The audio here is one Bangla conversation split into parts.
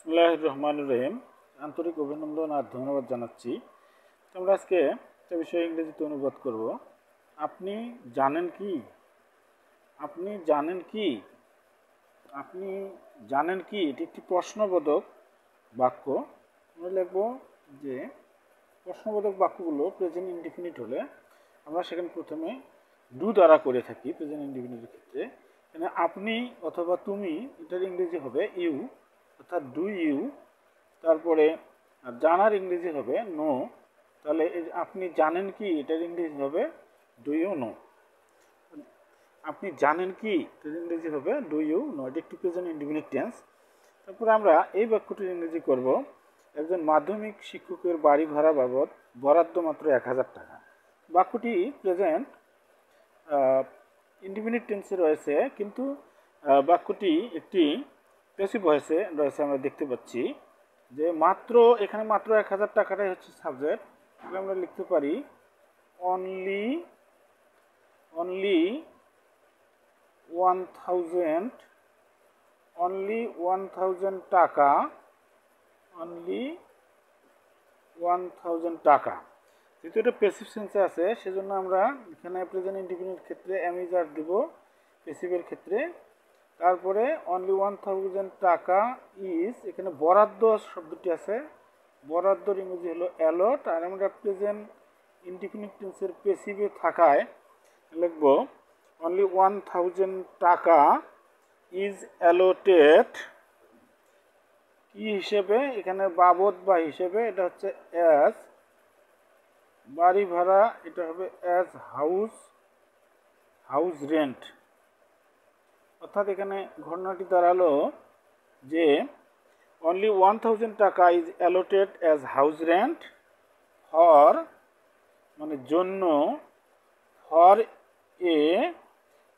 বিসমিল্লাহির রহমানির রহিম। আন্তরিক অভিনন্দন আর ধন্যবাদ জানাচ্ছি। আমরা আজকে একটা বিষয় ইংরেজিতে অনুবাদ করব। আপনি জানেন কি? আপনি জানেন কি? আপনি জানেন কি? এটি একটি প্রশ্নবোধক বাক্য। আমরা লিখব যে প্রশ্নবোধক বাক্যগুলো প্রেজেন্ট ইনডিফিনিট হলে আমরা সেখানে প্রথমে ডু দ্বারা করে থাকি। প্রেজেন্ট ইনডিফিনিটের ক্ষেত্রে এখানে আপনি অথবা তুমি, এটার ইংরেজি হবে ইউ, অর্থাৎ ডু ইউ। তারপরে জানার ইংরেজি হবে নো। তাহলে আপনি জানেন কি, এটার ইংরেজি হবে ডু ইউ নো। আপনি জানেন কি, এটার ইংরেজি হবে ডু ইউ নো। এটা একটি প্রেজেন্ট ইনডিফিনিট টেন্স। তারপরে আমরা এই বাক্যটির ইংরেজি করব, একজন মাধ্যমিক শিক্ষকের বাড়ি ভাড়া বাবদ বরাদ্দ মাত্র 1000 টাকা। বাক্যটি প্রেজেন্ট ইনডিফিনিট টেন্সে রয়েছে, কিন্তু বাক্যটি একটি প্যাসিভ ভয়েসে রয়েছে। আমরা দেখতে পাচ্ছি যে এখানে মাত্র 1000 টাকাটাই হচ্ছে সাবজেক্ট। তাহলে আমরা লিখতে পারি অনলি 1000 টাকা, অনলি 1000 টাকা। যেহেতু এটা প্যাসিভ সেন্সে আছে, সেজন্য আমরা এখানে প্রেজেন্ট ইনডিফিনিট ক্ষেত্রে অ্যামিজার দিব, প্যাসিভের ক্ষেত্রে। তারপরে অনলি 1000 টাকা ইজ, এখানে বরাদ্দ শব্দটি আছে, বরাদ্দর ইংরেজি হলো অ্যালট। আর আমরা প্রেজেন্ট ইনডিফিনিট টেন্সের প্যাসিভে থাকায় লিখব অনলি 1000 টাকা ইজ অ্যালোটেড কি হিসেবে, এখানে বাবদ বা হিসেবে, এটা হচ্ছে অ্যাজ বাড়ি ভাড়া, এটা হবে অ্যাজ হাউস রেন্ট। অর্থাৎ এখানে ঘটনাটি দাঁড়ালো যে অনলি 1000 টাকা is allotted as house rent for, মানে জন্য, ফর এ,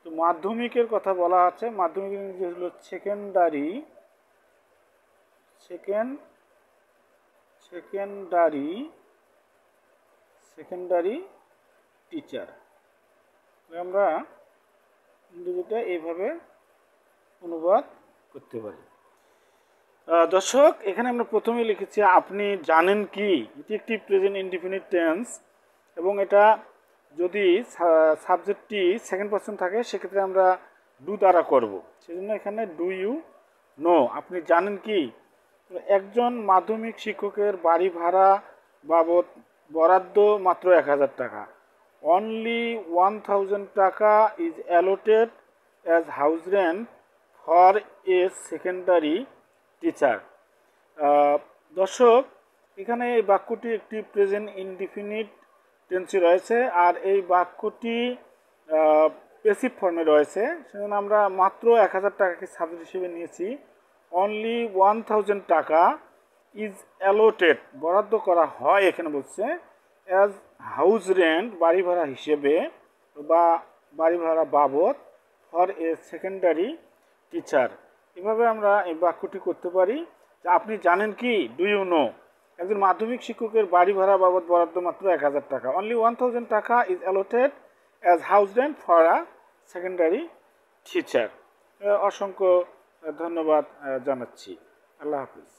তো মাধ্যমিকের কথা বলা আছে। মাধ্যমিকের ইংরেজি হলো সেকেন্ডারি টিচার। আমরা ইংরেজিটা এইভাবে অনুবাদ করতে পারি। দর্শক, এখানে আমরা প্রথমে লিখেছি আপনি জানেন কি। এটি একটি প্রেজেন্ট ইনডিফিনিট টেন্স এবং এটা যদি সাবজেক্টটি সেকেন্ড পারসন থাকে সেক্ষেত্রে আমরা ডু দ্বারা করব। সেজন্য এখানে ডু ইউ নো, আপনি জানেন কি। একজন মাধ্যমিক শিক্ষকের বাড়ি ভাড়া বাবদ বরাদ্দ মাত্র 1000 টাকা। অনলি 1000 টাকা is allotted as house rent for a secondary teacher. দর্শক, এখানে এই বাক্যটি একটি প্রেজেন্ট ইনডিফিনিট টেন্সে রয়েছে আর এই বাক্যটি প্যাসিভ ফর্মে রয়েছে। সেজন্য আমরা মাত্র 1000 টাকাকে সাবজেক্ট হিসেবে নিয়েছি। অনলি 1000 টাকা ইজ অ্যালোটেড, বরাদ্দ করা হয়, এখানে বলছে অ্যাজ হাউস রেন্ট, বাড়ি ভাড়া হিসেবে বা বাড়ি ভাড়া বাবদ, ফর এ সেকেন্ডারি টিচার। এভাবে আমরা এই বাক্যটি করতে পারি যে আপনি জানেন কি, ডু ইউ নো, একজন মাধ্যমিক শিক্ষকের বাড়ি ভাড়া বাবদ বরাদ্দ মাত্র 1000 টাকা। অনলি 1000 টাকা is allotted as house rent for a secondary teacher. অসংখ্য ধন্যবাদ জানাচ্ছি। আল্লাহ হাফিজ।